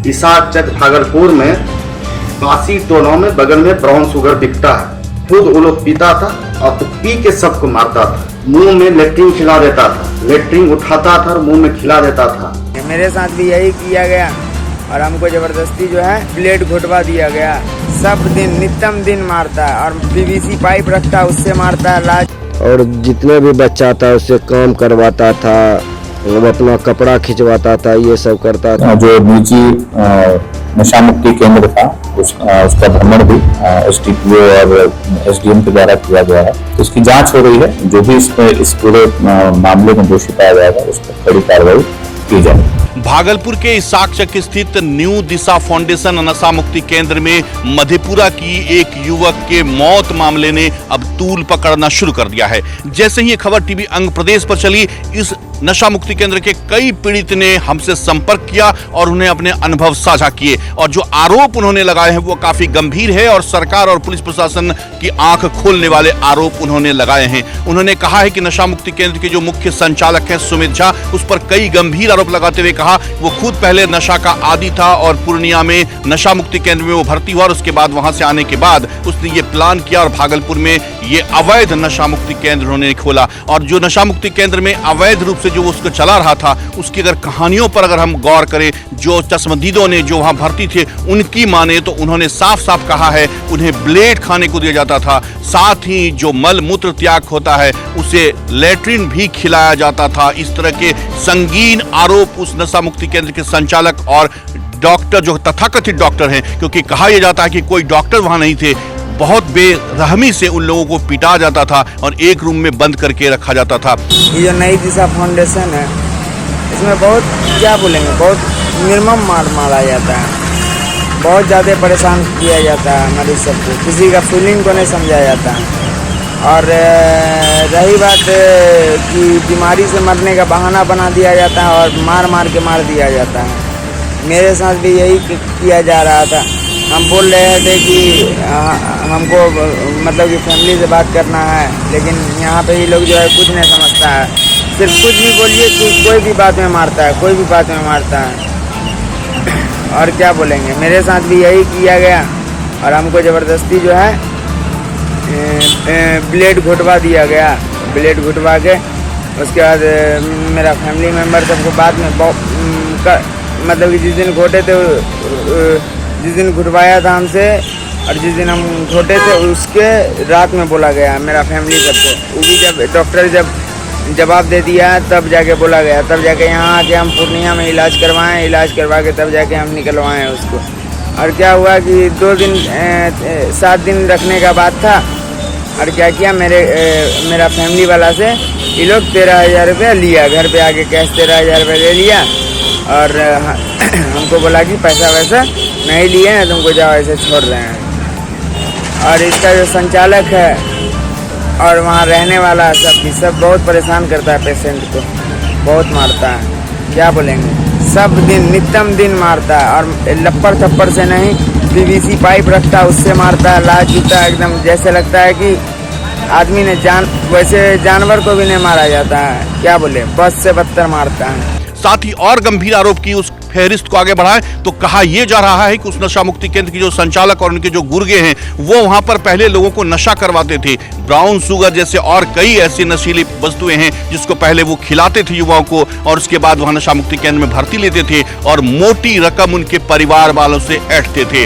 Isaac Bhagalpur में बासी टोनों में बगल में ब्राउन शुगर बिकता है। खुद वो लोग पीता था और तो पी के सबको मारता था। मुंह में लेट्रिन खिला देता था, लेट्रिन उठाता था और मुंह में खिला देता था। मेरे साथ भी यही किया गया और हमको जबरदस्ती जो है ब्लेड घुटवा दिया गया। सब दिन नित्यम दिन मारता है और पीवीसी पाइप रखता है, उससे मारता है लाज। और जितने भी बच्चा था उससे काम करवाता था, वो अपना कपड़ा खिंचवाता था, ये सब करता था। जो निजी नशा मुक्ति केंद्र था उसका भ्रमण भी SDPO और SDM के द्वारा किया गया है। तो इसकी जांच हो रही है। जो भी इस पूरे मामले में दोषी पाया जाएगा उस पर कड़ी कार्रवाई की जाएगी। भागलपुर के इसाकचक स्थित न्यू दिशा फाउंडेशन नशा मुक्ति केंद्र में मधेपुरा की एक युवक के मौत मामले ने अब तूल पकड़ना शुरू कर दिया है। जैसे ही ये खबर टीवी अंग प्रदेश पर चली, इस नशा मुक्ति केंद्र के कई पीड़ित ने हमसे संपर्क किया और उन्हें अपने अनुभव साझा किए और जो आरोप उन्होंने लगाए हैं वो काफी गंभीर है और सरकार और पुलिस प्रशासन की आंख खोलने वाले आरोप उन्होंने लगाए हैं। उन्होंने कहा है कि नशा मुक्ति केंद्र के जो मुख्य संचालक हैं सुमित झा, उस पर कई गंभीर आरोप लगाते हुए कहा वो खुद पहले नशा का आदी था और पूर्णिया में नशा मुक्ति केंद्र में वो भर्ती हुआ और उसके बाद वहां से आने के बाद उसने ये प्लान किया और भागलपुर में ये अवैध नशा मुक्ति केंद्र उन्होंने खोला। और जो नशा मुक्ति केंद्र में अवैध रूप से जो उसको चला रहा था उसकी अगर कहानियों पर अगर हम गौर करें, जो चश्मदीदों ने जो वहां भर्ती थे उनकी माने तो उन्होंने साफ साफ कहा है उन्हें ब्लेड खाने को दिया जाता था, साथ ही जो मल मूत्र त्याग होता है उसे लेट्रिन भी खिलाया जाता था। इस तरह के संगीन आरोप उस नशा मुक्ति केंद्र के संचालक और डॉक्टर जो तथाकथित डॉक्टर हैं, क्योंकि कहा यह जाता है कि कोई डॉक्टर वहां नहीं थे, बहुत बेरहमी से उन लोगों को पिटा जाता था और एक रूम में बंद करके रखा जाता था। ये जो नई दिशा फाउंडेशन है इसमें बहुत क्या बोलेंगे, बहुत निर्मम मार मारा जाता है, बहुत ज़्यादा परेशान किया जाता है मरीज सबको, किसी का फीलिंग को नहीं समझा जाता है। और रही बात कि बीमारी से मरने का बहाना बना दिया जाता है और मार मार के मार दिया जाता है। मेरे साथ भी यही किया जा रहा था। हम बोल रहे थे कि हमको मतलब कि फैमिली से बात करना है, लेकिन यहाँ पे ये लोग जो है कुछ नहीं समझता है। सिर्फ कुछ भी बोलिए कि कोई भी बात में मारता है, कोई भी बात में मारता है। और क्या बोलेंगे, मेरे साथ भी यही किया गया और हमको ज़बरदस्ती जो है ब्लेड घुटवा दिया गया। ब्लेड घुटवा के उसके बाद मेरा फैमिली मेम्बर सबको बाद में मतलब कि जिस दिन घोटे थे, जिस दिन घुटवाया था हमसे और जिस दिन हम छोटे थे उसके रात में बोला गया मेरा फैमिली सबको। वो भी जब डॉक्टर जब जवाब दे दिया तब जाके बोला गया, तब जाके यहाँ आके हम पूर्णिया में इलाज करवाएं, इलाज करवा के तब जाके हम निकलवाएं उसको। और क्या हुआ कि 7 दिन रखने का बात था और क्या किया मेरा फैमिली वाला से ये लोग 13,000 रुपया लिया, घर पे आके कैश 13,000 रुपया ले लिया और हमको बोला कि पैसा वैसा नहीं लिए हैं, तुमको जाओ ऐसे छोड़ रहे हैं। और इसका जो संचालक है और वहाँ रहने वाला सब बहुत परेशान करता है, पेशेंट को बहुत मारता है। क्या बोलेंगे, सब दिन नित्यम दिन मारता है और लप्पर थप्पड़ से नहीं, पीवीसी पाइप रखता है उससे मारता है, लाज जूता एकदम जैसे लगता है कि आदमी ने वैसे जानवर को भी नहीं मारा जाता है। क्या बोले, बस से बदतर मारता है। साथ ही और गंभीर आरोप की उस फेहरिस्त को आगे बढ़ाएं तो कहा यह जा रहा है कि उस नशा मुक्ति केंद्र की जो संचालक और उनके जो गुर्गे हैं वो वहां पर पहले लोगों को नशा करवाते थे। ब्राउन शुगर जैसे और कई ऐसी नशीली वस्तुएं हैं जिसको पहले वो खिलाते थे युवाओं को और उसके बाद वहां नशा मुक्ति केंद्र में भर्ती लेते थे और मोटी रकम उनके परिवार वालों से ऐंठते थे।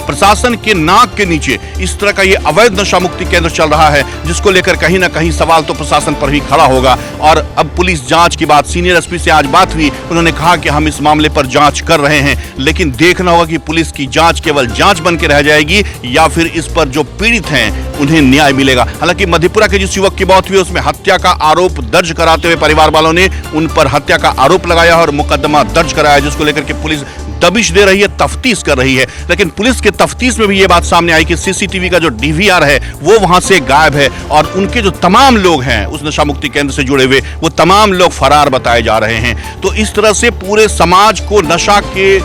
प्रशासन के नाक के नीचे इस तरह का ये अवैध नशा मुक्ति केंद्र चल रहा है, जिसको लेकर कहीं ना कहीं सवाल तो प्रशासन पर भी खड़ा होगा। और अब पुलिस जांच की बात, सीनियर एसपी से आज बात हुई, उन्होंने कहा कि हम इस मामले पर जांच कर रहे हैं, लेकिन देखना होगा कि पुलिस की जांच केवल जांच बन के रह जाएगी या फिर इस पर जो पीड़ित हैं उन्हें न्याय मिलेगा। हालांकि मधेपुरा के जिस युवक की मौत हुई उसमें हत्या का आरोप दर्ज कराते हुए परिवार वालों ने उन पर हत्या का आरोप लगाया और मुकदमा दर्ज कराया, जिसको लेकर के पुलिस दबिश दे रही है, तफ्तीश कर रही है। लेकिन पुलिस के तफ्तीश में भी ये बात सामने आई कि सीसीटीवी का जो डीवीआर है वो वहां से गायब है और उनके जो तमाम लोग हैं उस नशा मुक्ति केंद्र से जुड़े हुए वो तमाम लोग फरार बताए जा रहे हैं। तो इस तरह से पूरे समाज को नशा के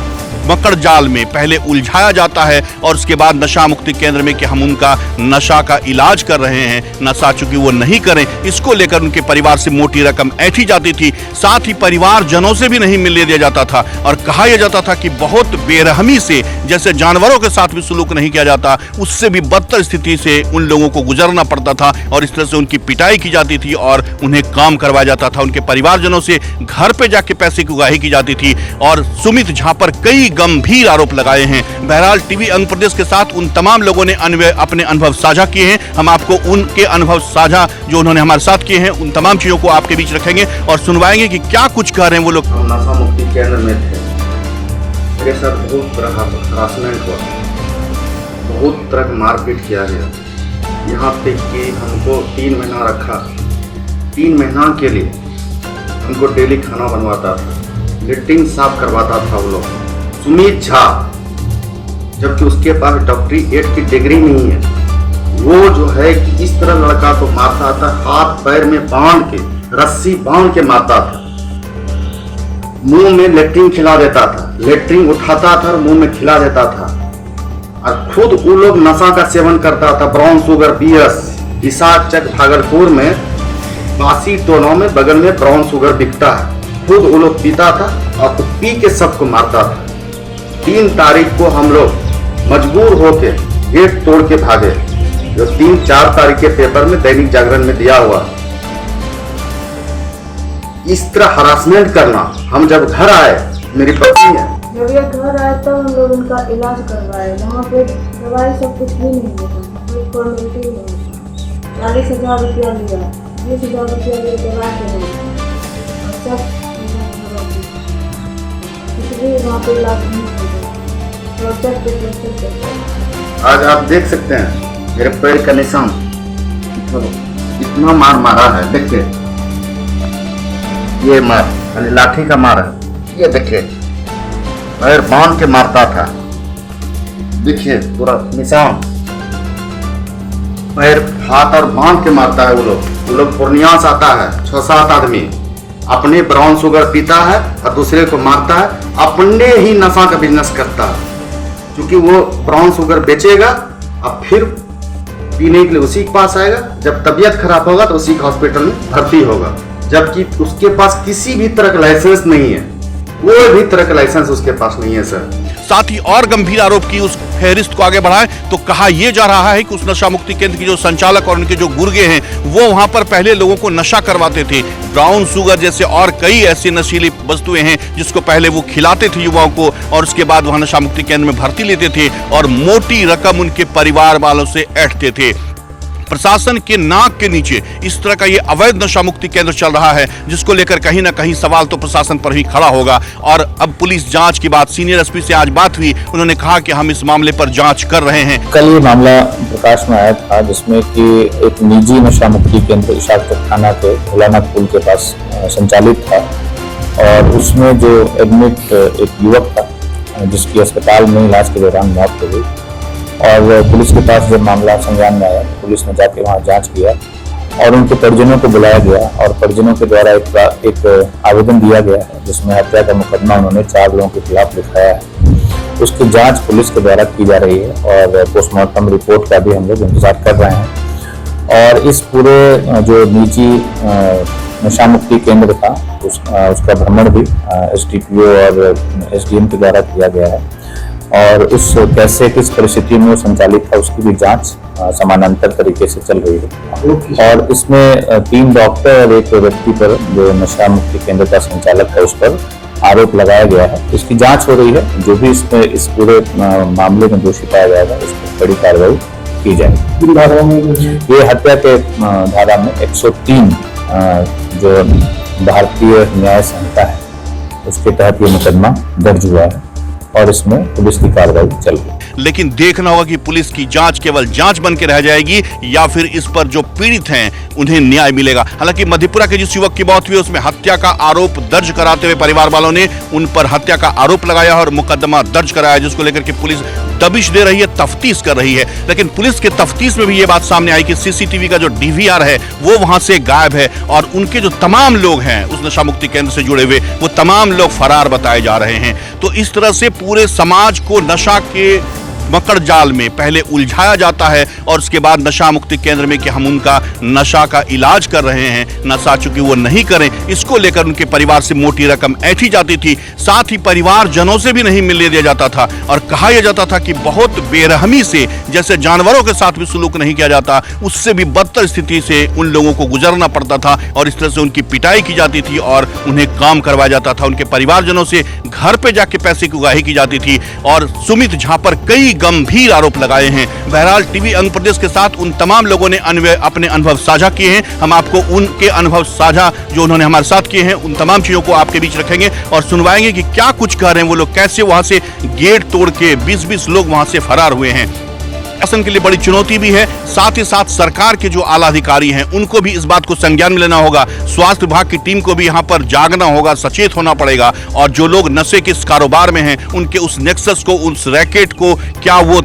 मकड़ जाल में पहले उलझाया जाता है और उसके बाद नशा मुक्ति केंद्र में कि हम उनका नशा का इलाज कर रहे हैं, नशा चूंकि वो नहीं करें इसको लेकर उनके परिवार से मोटी रकम ऐंठी जाती थी। साथ ही परिवार जनों से भी नहीं मिलने दिया जाता था और कहा यह जाता था कि बहुत बेरहमी से, जैसे जानवरों के साथ भी सुलूक नहीं किया जाता, उससे भी बदतर स्थिति से उन लोगों को गुजरना पड़ता था और इस तरह से उनकी पिटाई की जाती थी और उन्हें काम करवाया जाता था। उनके परिवारजनों से घर पे जाके पैसे की उगाही की जाती थी और सुमित झा पर कई गंभीर आरोप लगाए हैं। बहरहाल टीवी आंध्र प्रदेश के साथ उन तमाम लोगों ने अपने अनुभव साझा किए हैं। हम आपको उनके अनुभव साझा जो उन्होंने हमारे साथ किए हैं उन तमाम चीजों को आपके बीच रखेंगे और सुनवाएंगे कि क्या कुछ कह रहे हैं वो लोग। हम नशा मुक्ति केंद्र में थे, मेरे साथ बहुत तरह का हरासमेंट हुआ, बहुत तरह का मारपीट किया गया। यहाँ तक कि हमको 3 महीना रखा। 3 महीना के लिए हमको डेली खाना बनवाता था, लेटरिन साफ करवाता था वो लोग। सुमित झा, जबकि उसके पास डॉक्टरी 8 की डिग्री नहीं है, वो जो है कि इस तरह लड़का को मारता था, हाथ पैर में बांध के, रस्सी बांध के मारता था, मुंह में लेटरिन खिला देता था, लेटरिन उठाता था और मुंह में खिला देता था। और खुद वो लोग नशा का सेवन करता था, ब्राउन शुगर, बीएस। विशाखचक भागलपुर में बासी टोनों में बगल में ब्राउन शुगर बिकता है, खुद वो लोग पीता था और पी के सबको मारता था। 3 तारीख को हम लोग मजबूर होके गेट तोड़ के भागे, जो 3-4 तारीख के पेपर में दैनिक जागरण में दिया हुआ। इस तरह हरासमेंट करना। हम जब घर आए, मेरी पत्नी है, जब ये घर आए तब हम लोग उनका इलाज करवाए। वहाँ पे दवाई सब कुछ भी नहीं होता, कोई फॉर्मेलिटी नहीं होता। 40,000 रुपया लिया, 20,000 रुपया लिए दवा के लिए और सब कुछ भी वहाँ पे इलाज नहीं होता। आज आप देख सकते हैं मेरे पैर का निशान, इतना मार मारा है। देखिए ये मार लाठी का मार है, ये देखिए पैर बांध के मारता था। देखिए पूरा निशान, पैर हाथ और बांध के मारता है। वो लोग पूर्णिया से आता है, 6-7 आदमी, अपने ब्राउन शुगर पीता है और दूसरे को मारता है। अपने ही नशा का बिजनेस करता है, क्योंकि वो ब्राउन शुगर बेचेगा और फिर पीने के लिए उसी के पास आएगा। जब तबीयत खराब होगा तो उसी के हॉस्पिटल में भर्ती होगा, जबकि उसके पास किसी भी तरह का लाइसेंस नहीं है, कोई भी तरह का लाइसेंस उसके पास नहीं है सर। साथ ही और गंभीर आरोप की उस फहरिस्त को आगे बढ़ाएं तो कहा यह जा रहा है कि उस नशा मुक्ति केंद्र की जो संचालक और उनके जो गुर्गे हैं वो वहां पर पहले लोगों को नशा करवाते थे। ब्राउन शुगर जैसे और कई ऐसी नशीली वस्तुएं हैं जिसको पहले वो खिलाते थे युवाओं को और उसके बाद वहां नशा मुक्ति केंद्र में भर्ती लेते थे और मोटी रकम उनके परिवार वालों से ऐंठते थे। प्रशासन के नाक के नीचे इस तरह का ये अवैध नशा मुक्ति केंद्र चल रहा है, जिसको लेकर कहीं ना कहीं सवाल तो प्रशासन पर ही खड़ा होगा। और अब पुलिस जांच की बात, सीनियर एसपी से आज बात हुई, उन्होंने कहा कि हम इस मामले पर जांच कर रहे हैं। कल ये मामला प्रकाश में आया था जिसमें कि एक निजी नशा मुक्ति केंद्र विशाखचक थाना के भोलाना पुल के पास संचालित था और उसमें जो एडमिट एक युवक था जिसकी अस्पताल में इलाज के दौरान मौत हो गई। और पुलिस के पास जब मामला संज्ञान में आया, पुलिस ने जाके वहाँ जांच किया और उनके परिजनों को बुलाया गया और परिजनों के द्वारा एक आवेदन दिया गया है जिसमें हत्या का मुकदमा उन्होंने 4 लोगों के खिलाफ लिखाया है। उसकी जांच पुलिस के द्वारा की जा रही है और पोस्टमार्टम रिपोर्ट का भी हम लोग इंतजार कर रहे हैं। और इस पूरे जो निजी नशा मुक्ति केंद्र था उसका भ्रमण भी SDPO और SDM के द्वारा किया गया है और उस कैसे किस परिस्थिति में वो संचालित था उसकी भी जांच समानांतर तरीके से चल रही है। और इसमें 3 डॉक्टर और एक व्यक्ति पर जो नशा मुक्ति केंद्र का संचालक है उस पर आरोप लगाया गया है। इसकी जांच हो रही है, जो भी इसमें इस पूरे मामले में दोषी पाया जाएगा उस पर कड़ी कार्रवाई की जाएगी। ये हत्या के धारा में 103 जो भारतीय न्याय संहिता है उसके तहत ये मुकदमा दर्ज हुआ है और इसमें पुलिस की कार्रवाई चल रही है। लेकिन देखना होगा कि पुलिस की जांच केवल जांच बन के रह जाएगी या फिर इस पर जो पीड़ित हैं उन्हें न्याय मिलेगा। हालांकि मधेपुरा के जिस युवक की मौत हुई उसमें हत्या का आरोप दर्ज कराते हुए परिवार वालों ने उन पर हत्या का आरोप लगाया और मुकदमा दर्ज कराया, जिसको लेकर के पुलिस दबिश दे रही है, तफ्तीश कर रही है। लेकिन पुलिस के तफ्तीश में भी ये बात सामने आई कि CCTV का जो DVR है वो वहां से गायब है और उनके जो तमाम लोग हैं उस नशा मुक्ति केंद्र से जुड़े हुए वो तमाम लोग फरार बताए जा रहे हैं। तो इस तरह से पूरे समाज को नशा के मकड़ जाल में पहले उलझाया जाता है और उसके बाद नशा मुक्ति केंद्र में कि हम उनका नशा का इलाज कर रहे हैं, नशा चूंकि वो नहीं करें इसको लेकर उनके परिवार से मोटी रकम ऐंठी जाती थी। साथ ही परिवारजनों से भी नहीं मिलने दिया जाता था और कहा यह जाता था कि बहुत बेरहमी से, जैसे जानवरों के साथ भी सुलूक नहीं किया जाता, उससे भी बदतर स्थिति से उन लोगों को गुजरना पड़ता था और इस तरह से उनकी पिटाई की जाती थी और उन्हें काम करवाया जाता था। उनके परिवारजनों से घर पे जाके पैसे की उगाही की जाती थी और सुमित झा पर कई गंभीर आरोप लगाए हैं। बहरहाल टीवी आंध्र प्रदेश के साथ उन तमाम लोगों ने अपने अनुभव साझा किए हैं। हम आपको उनके अनुभव साझा जो उन्होंने हमारे साथ किए हैं उन तमाम चीजों को आपके बीच रखेंगे और सुनवाएंगे कि क्या कुछ कह रहे हैं वो लोग, कैसे वहां से गेट तोड़ के 20-20 लोग वहां से फरार हुए हैं। शासन के लिए बड़ी चुनौती भी है, साथ ही साथ सरकार के जो आला अधिकारी हैं उनको भी इस बात को संज्ञान में लेना होगा। स्वास्थ्य विभाग की टीम को भी यहाँ पर जागना होगा, सचेत होना पड़ेगा और जो लोग नशे के इस कारोबार में हैं उनके उस नेक्सस को, उस रैकेट को क्या वो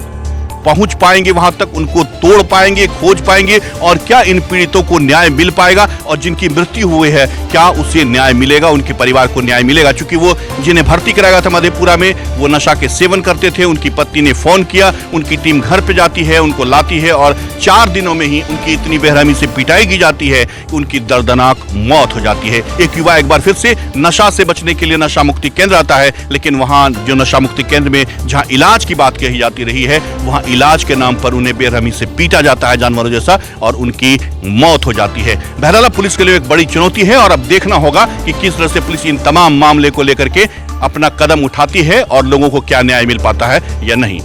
पहुंच पाएंगे, वहां तक उनको तोड़ पाएंगे, खोज पाएंगे और क्या इन पीड़ितों को न्याय मिल पाएगा और जिनकी मृत्यु हुई है क्या उसे न्याय मिलेगा, उनके परिवार को न्याय मिलेगा। क्योंकि वो जिन्हें भर्ती कराया गया था मधेपुरा में वो नशा के सेवन करते थे। उनकी पत्नी ने फोन किया, उनकी टीम घर पे जाती है, उनको लाती है और 4 दिनों में ही उनकी इतनी बेरहमी से पिटाई की जाती है कि उनकी दर्दनाक मौत हो जाती है। एक युवा एक बार फिर से नशा से बचने के लिए नशा मुक्ति केंद्र आता है, लेकिन वहां जो नशा मुक्ति केंद्र में जहां इलाज की बात कही जाती रही है वहां इलाज के नाम पर उन्हें बेरहमी से पीटा जाता है जानवरों जैसा और उनकी मौत हो जाती है। बहरहाल पुलिस के लिए एक बड़ी चुनौती है और अब देखना होगा कि किस तरह से पुलिस इन तमाम मामले को लेकर के अपना कदम उठाती है और लोगों को क्या न्याय मिल पाता है या नहीं।